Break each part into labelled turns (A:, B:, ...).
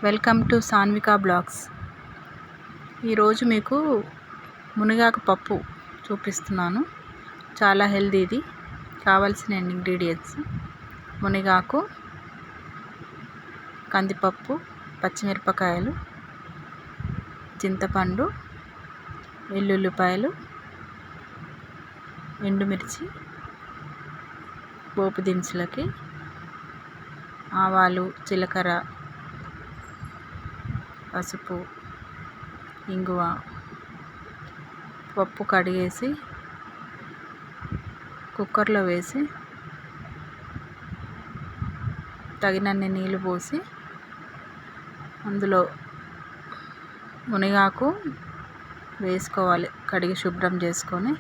A: Welcome to Sanvika blogs. ఈరోజు మీకు మునగాకు పప్పు చూపిస్తున్నాను. చాలా హెల్దీ. ఇది కావాల్సిన ఇంగ్రీడియంట్స్: మునగాకు, కందిపప్పు, పచ్చిమిరపకాయలు, చింతపండు, వెల్లుల్లిపాయలు, ఎండుమిర్చి, పోపు దినుసులకి ఆవాలు, జీలకర్ర, పసుపు, ఇంగువ. పప్పు కడిగేసి కుక్కర్లో వేసి తగినన్ని నీళ్ళు పోసి అందులో మునగాకు వేసుకోవాలి. కడిగి శుభ్రం చేసుకొని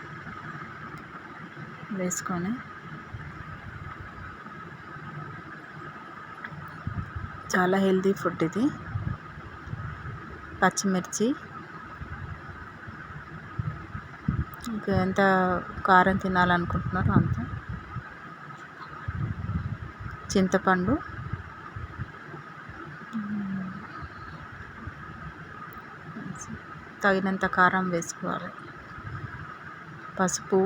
A: చాలా హెల్దీ ఫుడ్ ఇది. పచ్చిమిర్చి, ఇంకా ఎంత కారం తినాలనుకుంటున్నారో అంత, చింతపండు, తగినంత కారం వేసుకోవాలి, పసుపు,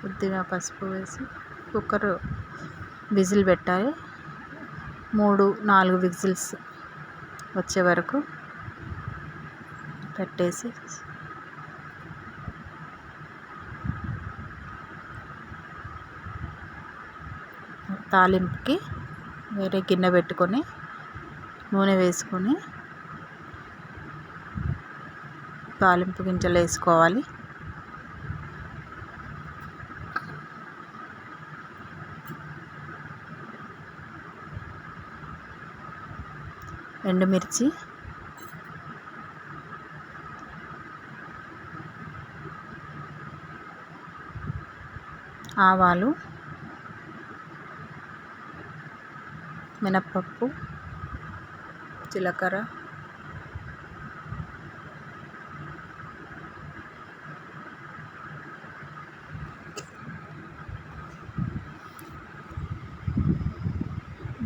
A: కొద్దిగా పసుపు వేసి కుక్కర్ విజిల్ పెట్టాలి. 3-4 విజిల్స్ వచ్చే వరకు పెట్టేసి తాలింపుకి వేరే గిన్నె పెట్టుకొని నూనె వేసుకొని తాలింపు గింజలు వేసుకోవాలి. ఎండుమిర్చి, ఆవాలు, మినప్పప్పు, జీలకర్ర,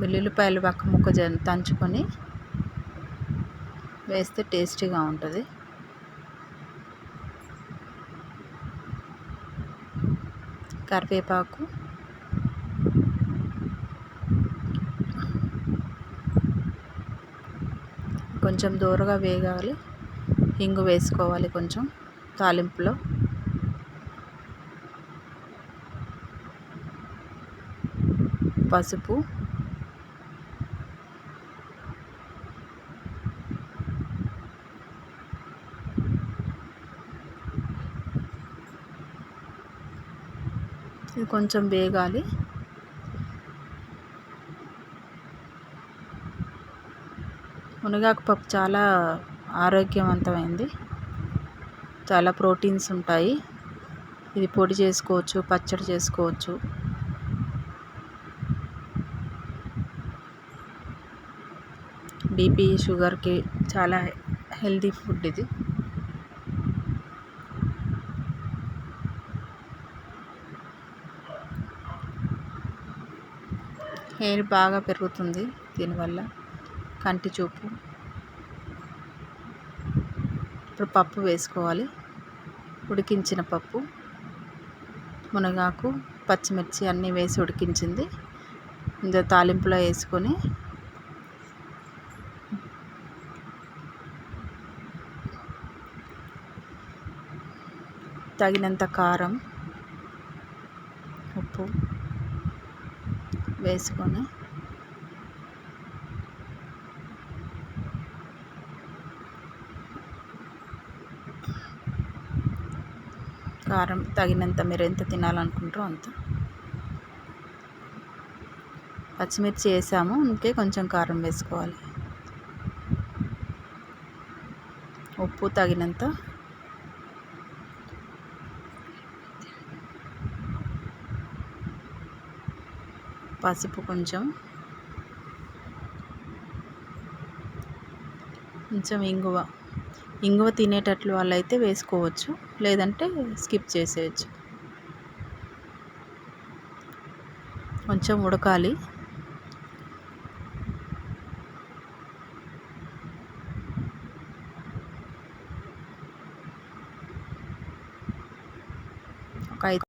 A: వెల్లుల్లిపాయలు పక్క ముక్క దంచుకొని వేస్తే టేస్టీగా ఉంటుంది. కరివేపాకు, కొంచెం దూరగా వేగాలి. ఇంగు వేసుకోవాలి కొంచెం తాలింపులో. పసుపు, ఇది కొంచెం వేగాలి. మునగాకు పప్పు చాలా ఆరోగ్యవంతమైంది. చాలా ప్రోటీన్స్ ఉంటాయి. ఇది పొడి చేసుకోవచ్చు, పచ్చడి చేసుకోవచ్చు. బీపీ, షుగర్కి చాలా హెల్దీ ఫుడ్ ఇది. హెయిర్ బాగా పెరుగుతుంది దీనివల్ల, కంటి చూపు. ఇప్పుడు పప్పు వేసుకోవాలి. ఉడికించిన పప్పు, మునగాకు, పచ్చిమిర్చి అన్నీ వేసి ఉడికించింది ఇందులో తాలింపులో వేసుకొని తగినంత కారం, ఉప్పు వేసుకొని కారం తగినంత, మీరు ఎంత తినాలనుకుంటారో అంత. పచ్చిమిర్చి వేసాము, ఇంకే కొంచెం కారం వేసుకోవాలి. ఉప్పు తగినంత, పసుపు కొంచెం ఇంగువ తినేటట్లు వాళ్ళైతే వేసుకోవచ్చు, లేదంటే స్కిప్ చేసేయచ్చు. కొంచెం ఉడకాలి. ఒక 5